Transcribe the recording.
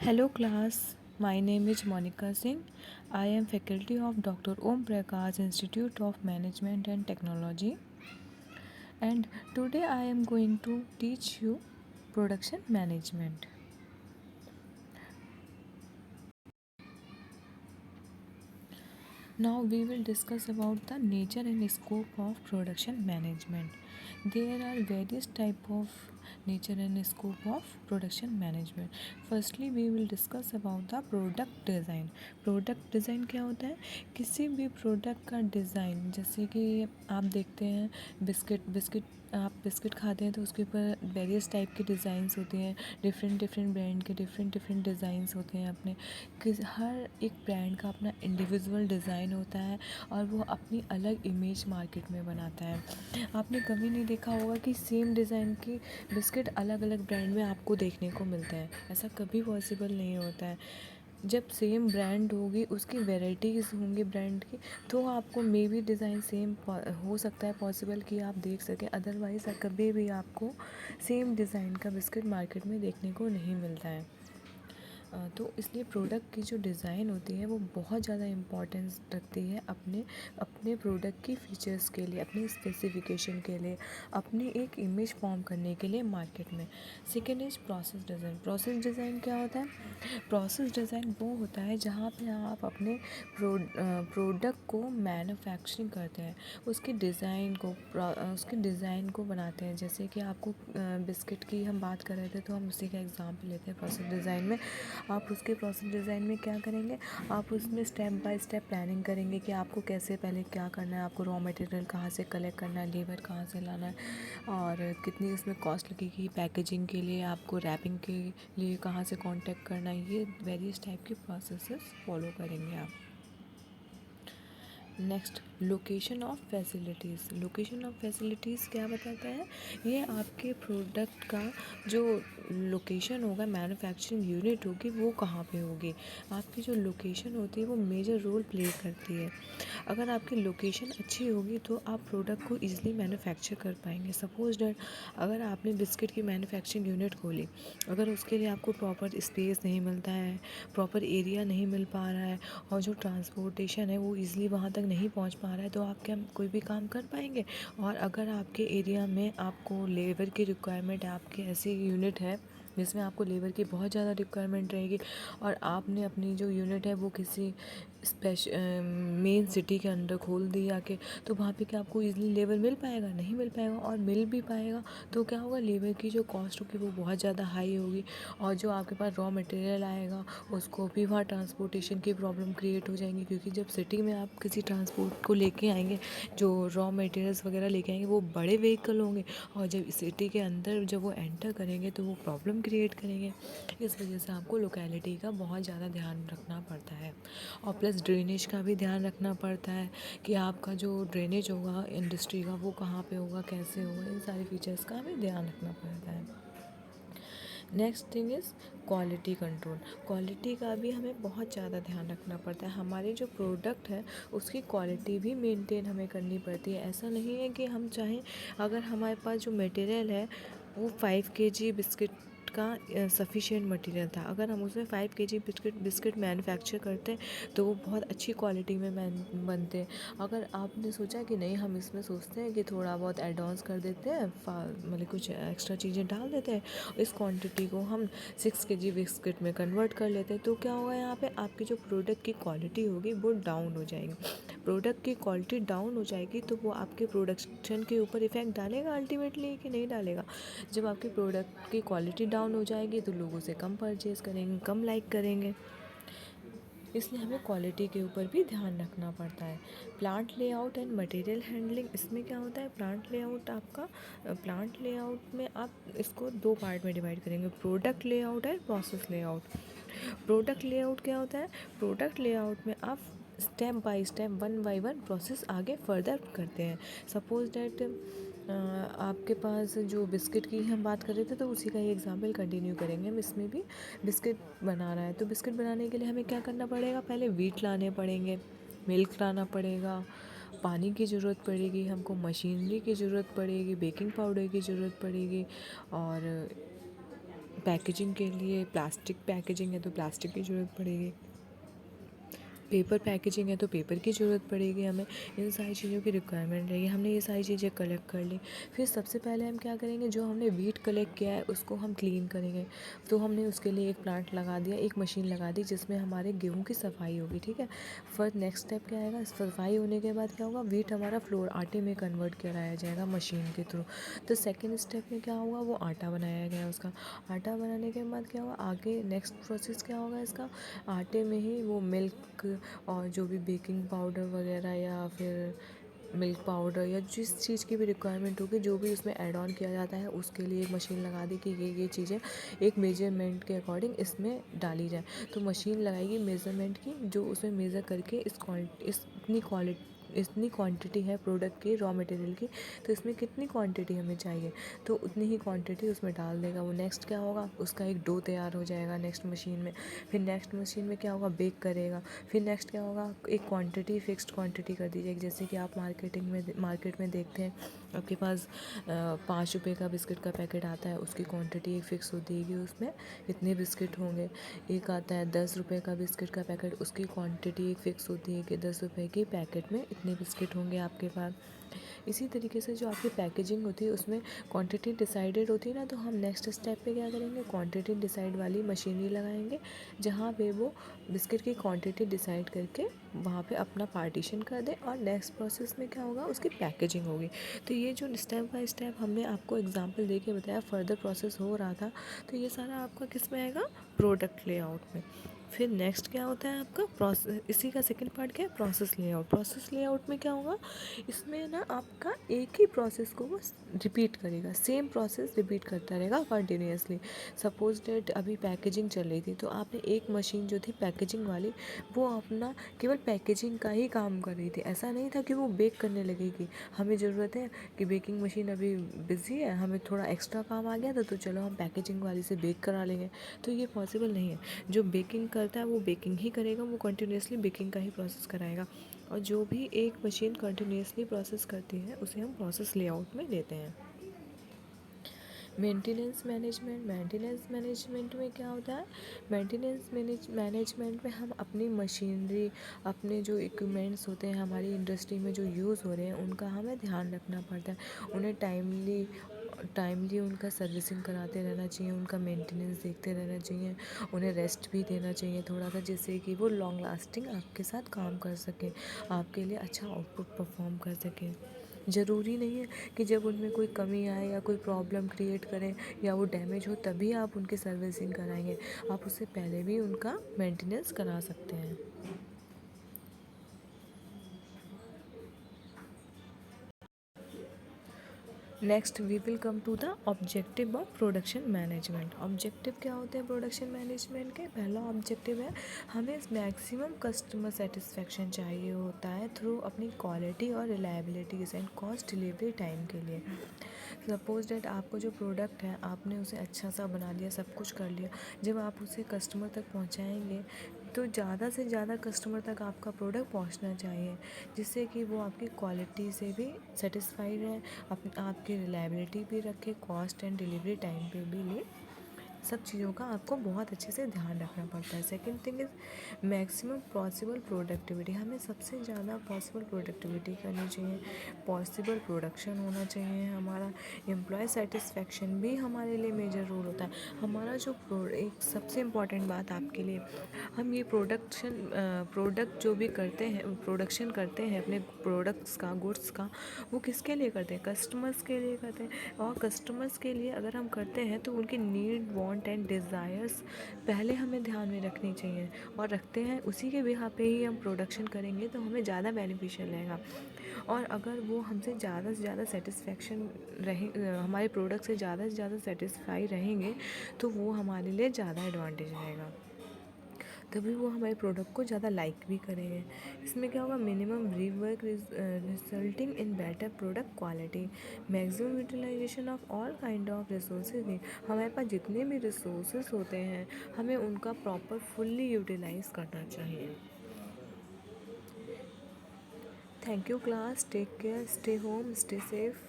Hello class, my name is Monica Singh. I am faculty of Dr. Om Prakash Institute of Management and Technology, and today I am going to teach you production management. Now we will discuss about the nature and scope of production management. There are various type of nature and scope of production management. Firstly we will discuss about the product design. Product design क्या होता है? किसी भी product का design, जैसे कि आप देखते हैं बिस्किट आप बिस्किट खाते हैं तो उसके ऊपर वेरियस टाइप के डिज़ाइंस होते हैं, डिफरेंट ब्रांड के डिफरेंट डिज़ाइंस होते हैं अपने। हर एक ब्रांड का अपना इंडिविजुअल डिज़ाइन होता है और वो अपनी अलग इमेज मार्केट में बनाता है। आपने कभी नहीं देखा होगा कि सेम डिज़ाइन की बिस्किट अलग अलग ब्रांड में आपको देखने को मिलते हैं, ऐसा कभी पॉसिबल नहीं होता है। जब सेम ब्रांड होगी, उसकी वेराइटीज़ होंगी ब्रांड की, तो आपको मे बी डिज़ाइन सेम हो सकता है पॉसिबल कि आप देख सकें, अदरवाइज़ कभी भी आपको सेम डिज़ाइन का बिस्किट मार्केट में देखने को नहीं मिलता है। तो इसलिए प्रोडक्ट की जो डिज़ाइन होती है वो बहुत ज़्यादा इम्पोर्टेंस रखती है अपने अपने प्रोडक्ट की फ़ीचर्स के लिए, अपनी स्पेसिफिकेशन के लिए, अपनी एक इमेज फॉर्म करने के लिए मार्केट में। Second is process design. Process design क्या होता है? प्रोसेस डिज़ाइन वो होता है जहाँ पे आप अपने प्रोडक्ट को मैन्युफैक्चरिंग करते हैं, उसके डिज़ाइन को बनाते हैं। जैसे कि आपको बिस्किट की हम बात कर रहे थे तो हम उसी का एग्जांपल लेते हैं। प्रोसेस डिज़ाइन में आप उसके प्रोसेस डिज़ाइन में क्या करेंगे, आप उसमें स्टेप बाय स्टेप प्लानिंग करेंगे कि आपको कैसे पहले क्या करना है, आपको रॉ मटेरियल कहाँ से कलेक्ट करना है, लेबर कहाँ से लाना है, और कितनी उसमें कॉस्ट लगेगी, पैकेजिंग के लिए आपको, रैपिंग के लिए कहाँ से कांटेक्ट करना है। ये वेरियस टाइप के प्रोसेसेस फॉलो करेंगे आप। Next, location of facilities. Location of facilities क्या बताता है? ये आपके प्रोडक्ट का जो लोकेशन होगा, मैन्युफैक्चरिंग यूनिट होगी, वो कहाँ पे होगी। आपकी जो लोकेशन होती है वो मेजर रोल प्ले करती है। अगर आपकी लोकेशन अच्छी होगी तो आप प्रोडक्ट को ईज़िली मैन्युफैक्चर कर पाएंगे। सपोज डैट अगर आपने बिस्किट की मैन्युफैक्चरिंग यूनिट खोली, अगर उसके लिए आपको प्रॉपर स्पेस नहीं मिलता है, प्रॉपर एरिया नहीं मिल पा रहा है, और जो ट्रांसपोर्टेशन है वो ईज़िली वहाँ तक नहीं पहुँच पा रहा है, तो आप क्या कोई भी काम कर पाएंगे? और अगर आपके एरिया में आपको लेबर की रिक्वायरमेंट है, आपकी ऐसी यूनिट है जिसमें आपको लेबर की बहुत ज़्यादा रिक्वायरमेंट रहेगी, और आपने अपनी जो यूनिट है वो किसी मेन सिटी के अंदर खोल दी आके, तो वहाँ पे क्या आपको इजीली लेबर मिल पाएगा? नहीं मिल पाएगा। और मिल भी पाएगा तो क्या होगा, लेबर की जो कॉस्ट होगी वो बहुत ज़्यादा हाई होगी, और जो आपके पास रॉ मटेरियल आएगा उसको भी वहाँ ट्रांसपोर्टेशन की प्रॉब्लम क्रिएट हो जाएंगी। क्योंकि जब सिटी में आप किसी ट्रांसपोर्ट को लेके आएंगे, जो रॉ मटेरियल्स वगैरह लेके आएंगे वो बड़े व्हीकल होंगे, और जब सिटी के अंदर जब वो एंटर करेंगे तो वो प्रॉब्लम क्रिएट करेंगे। इस वजह से आपको लोकेलिटी का बहुत ज़्यादा ध्यान रखना पड़ता है, और प्लस ड्रेनेज का भी ध्यान रखना पड़ता है कि आपका जो ड्रेनेज होगा इंडस्ट्री का वो कहाँ पे होगा, कैसे होगा, इन सारे फीचर्स का भी ध्यान रखना पड़ता है। Next thing is quality control. Quality का भी हमें बहुत ज़्यादा ध्यान रखना पड़ता है। हमारे जो प्रोडक्ट है उसकी क्वालिटी भी मेंटेन हमें करनी पड़ती है। ऐसा नहीं है कि हम चाहें, अगर हमारे पास जो मटेरियल है वो 5 kg बिस्किट का सफिशिएंट मटेरियल था, अगर हम उसमें 5 kg बिस्किट मैन्युफैक्चर करते हैं तो वो बहुत अच्छी क्वालिटी में बनते हैं। अगर आपने सोचा कि नहीं, हम इसमें सोचते हैं कि थोड़ा बहुत एडवांस कर देते हैं, मतलब कुछ एक्स्ट्रा चीज़ें डाल देते हैं, इस क्वांटिटी को हम 6 kg बिस्किट में कन्वर्ट कर लेते हैं, तो क्या होगा, यहाँ पे आपकी जो प्रोडक्ट की क्वालिटी होगी वो डाउन हो जाएगी। प्रोडक्ट की क्वालिटी डाउन हो जाएगी तो वो आपके प्रोडक्शन के ऊपर इफ़ेक्ट डालेगा अल्टीमेटली, कि नहीं डालेगा? जब आपकी प्रोडक्ट की क्वालिटी डाउन हो जाएगी तो लोग उसे कम परचेज़ करेंगे, कम लाइक करेंगे। इसलिए हमें क्वालिटी के ऊपर भी ध्यान रखना पड़ता है। Plant layout and material handling, इसमें क्या होता है, प्लांट लेआउट आपका, प्लांट लेआउट में आप इसको 2 पार्ट में डिवाइड करेंगे, प्रोडक्ट लेआउट है, प्रोसेस लेआउट। प्रोडक्ट लेआउट क्या होता है? प्रोडक्ट लेआउट में आप step by step, one by one process आगे फर्दर करते हैं। सपोज डैट आपके पास जो बिस्किट की हम बात कर रहे थे तो उसी का ही एग्जांपल कंटिन्यू करेंगे हम। इसमें भी बिस्किट बनाना है तो बिस्किट बनाने के लिए हमें क्या करना पड़ेगा, पहले व्हीट लाने पड़ेंगे, मिल्क लाना पड़ेगा, पानी की ज़रूरत पड़ेगी, हमको मशीनरी की ज़रूरत पड़ेगी, बेकिंग पाउडर की ज़रूरत पड़ेगी, और पैकेजिंग के लिए प्लास्टिक पैकेजिंग है तो प्लास्टिक की ज़रूरत पड़ेगी, पेपर पैकेजिंग है तो पेपर की ज़रूरत पड़ेगी हमें। इन सारी चीज़ों की रिक्वायरमेंट रहेगी। हमने ये सारी चीज़ें कलेक्ट कर ली। फिर सबसे पहले हम क्या करेंगे, जो हमने वीट कलेक्ट किया है उसको हम क्लीन करेंगे। तो हमने उसके लिए एक प्लांट लगा दिया, एक मशीन लगा दी जिसमें हमारे गेहूँ की सफाई होगी, ठीक है। फिर नेक्स्ट स्टेप क्या आएगा, सफाई होने के बाद क्या होगा, वीट हमारा फ्लोर आटे में कन्वर्ट कराया जाएगा मशीन के थ्रू। तो सेकेंड स्टेप में क्या होगा, वो आटा बनाया गया उसका। आटा बनाने के बाद क्या होगा, आगे नेक्स्ट प्रोसेस क्या होगा इसका, आटे में ही वो मिल्क और जो भी बेकिंग पाउडर वगैरह या फिर मिल्क पाउडर या जिस चीज़ की भी रिक्वायरमेंट होगी, जो भी उसमें ऐड ऑन किया जाता है, उसके लिए एक मशीन लगा दी कि ये चीज़ें एक मेजरमेंट के अकॉर्डिंग इसमें डाली जाए। तो मशीन लगाएगी मेज़रमेंट की, जो उसमें मेज़र करके इतनी क्वांटिटी है प्रोडक्ट की, रॉ मटेरियल की, तो इसमें कितनी क्वांटिटी हमें चाहिए तो उतनी ही क्वांटिटी उसमें डाल देगा वो। नेक्स्ट क्या होगा, उसका एक डो तैयार हो जाएगा नेक्स्ट मशीन में। फिर नेक्स्ट मशीन में क्या होगा, बेक करेगा। फिर नेक्स्ट क्या होगा, एक क्वांटिटी फिक्स्ड क्वांटिटी कर दी जाएगी। जैसे कि आप मार्केट में देखते हैं, आपके पास 5 रुपये का बिस्किट का पैकेट आता है, उसकी क्वांटिटी एक फ़िक्स होती है कि उसमें इतने बिस्किट होंगे। एक आता है 10 रुपये का बिस्किट का पैकेट, उसकी क्वांटिटी एक फ़िक्स होती है कि 10 रुपये की पैकेट में इतने बिस्किट होंगे आपके पास। इसी तरीके से जो आपकी पैकेजिंग होती है उसमें क्वांटिटी डिसाइडेड होती है ना, तो हम नेक्स्ट स्टेप पे क्या करेंगे, क्वांटिटी डिसाइड वाली मशीनरी लगाएंगे, जहाँ पे वो बिस्किट की क्वांटिटी डिसाइड करके वहाँ पे अपना पार्टीशन कर दे। और नेक्स्ट प्रोसेस में क्या होगा, उसकी पैकेजिंग होगी। तो ये जो स्टेप बाय स्टेप हमने आपको एग्जांपल दे के बताया, फर्दर प्रोसेस हो रहा था, तो ये सारा आपका किस में आएगा, प्रोडक्ट लेआउट में। फिर नेक्स्ट क्या होता है आपका प्रोसेस, इसी का सेकंड पार्ट क्या है, प्रोसेस लेआउट। प्रोसेस लेआउट में क्या होगा, इसमें ना आपका एक ही प्रोसेस को वो रिपीट करेगा, सेम प्रोसेस रिपीट करता रहेगा कंटिन्यूसली। सपोज डेट अभी पैकेजिंग चल रही थी, तो आपने एक मशीन जो थी पैकेजिंग वाली, वो अपना केवल पैकेजिंग का ही काम कर रही थी। ऐसा नहीं था कि वो बेक करने लगेगी। हमें ज़रूरत है कि बेकिंग मशीन अभी बिज़ी है, हमें थोड़ा एक्स्ट्रा काम आ गया था, तो चलो हम पैकेजिंग वाली से बेक करा लेंगे। तो ये पॉसिबल नहीं है। जो बेकिंग करता है वो बेकिंग ही करेगा, वो कंटिन्यूसली बेकिंग का ही प्रोसेस कराएगा। और जो भी एक मशीन कंटिन्यूसली प्रोसेस करती है उसे हम प्रोसेस लेआउट में लेते हैं। मेंटेनेंस मैनेजमेंट में क्या होता है, मैनेजमेंट में हम अपनी मशीनरी, अपने जो इक्विपमेंट्स होते हैं हमारी इंडस्ट्री में जो यूज़ हो रहे हैं, उनका हमें ध्यान रखना पड़ता है। उन्हें टाइमली उनका सर्विसिंग कराते रहना चाहिए, उनका मेंटेनेंस देखते रहना चाहिए, उन्हें रेस्ट भी देना चाहिए थोड़ा सा, जिससे कि वो लॉन्ग लास्टिंग आपके साथ काम कर सकें, आपके लिए अच्छा आउटपुट परफॉर्म कर सकें। ज़रूरी नहीं है कि जब उनमें कोई कमी आए या कोई प्रॉब्लम क्रिएट करें या वो डैमेज हो तभी आप उनकी सर्विसिंग कराएंगे, आप उससे पहले भी उनका मेंटेनेंस करा सकते हैं। Next we will come to the objective of production management. Objective क्या होते हैं प्रोडक्शन मैनेजमेंट के, पहला ऑब्जेक्टिव है हमें मैक्सिमम कस्टमर सेटिस्फेक्शन चाहिए होता है थ्रू अपनी क्वालिटी और रिलायबिलिटीज़ एंड कॉस्ट डिलीवरी टाइम के लिए। सपोज डेट आपको जो प्रोडक्ट है आपने उसे अच्छा सा बना लिया, सब कुछ कर लिया, जब आप उसे कस्टमर तक पहुंचाएंगे तो ज़्यादा से ज़्यादा कस्टमर तक आपका प्रोडक्ट पहुंचना चाहिए, जिससे कि वो आपकी क्वालिटी से भी सेटिस्फाइड है, आपकी रिलायबिलिटी भी रखे, कॉस्ट एंड डिलीवरी टाइम पे भी ले। सब चीज़ों का आपको बहुत अच्छे से ध्यान रखना पड़ता है। Second thing is maximum possible productivity, हमें सबसे ज़्यादा पॉसिबल प्रोडक्टिविटी करनी चाहिए, पॉसिबल प्रोडक्शन होना चाहिए हमारा। एम्प्लॉय सेटिस्फेक्शन भी हमारे लिए मेजर रोल होता है। हमारा जो एक सबसे इम्पॉर्टेंट बात आपके लिए, हम ये प्रोडक्ट जो भी करते हैं, प्रोडक्शन करते हैं अपने प्रोडक्ट्स का, गुड्स का, वो किसके लिए करते हैं, कस्टमर्स के लिए करते हैं। और कस्टमर्स के लिए अगर हम करते हैं तो उनके नीड, वांट एंड डिज़ायर्स पहले हमें ध्यान में रखनी चाहिए, और रखते हैं उसी के बिहाफ पे ही हम प्रोडक्शन करेंगे तो हमें ज़्यादा बेनिफिशियल रहेगा। और अगर वो हमसे ज़्यादा से ज़्यादा सेटिस्फेक्शन रहे, हमारे प्रोडक्ट से ज़्यादा सेटिस्फाई रहेंगे, तो वो हमारे लिए ज़्यादा एडवांटेज रहेगा, तभी वो हमारे प्रोडक्ट को ज़्यादा लाइक भी करेंगे। इसमें क्या होगा, minimum rework resulting in better product quality, maximum utilization of all kind of resources. हमारे पास जितने भी रिसोर्सेज होते हैं हमें उनका प्रॉपर फुल्ली यूटिलाइज करना चाहिए। Thank you class, take care, stay home, stay safe.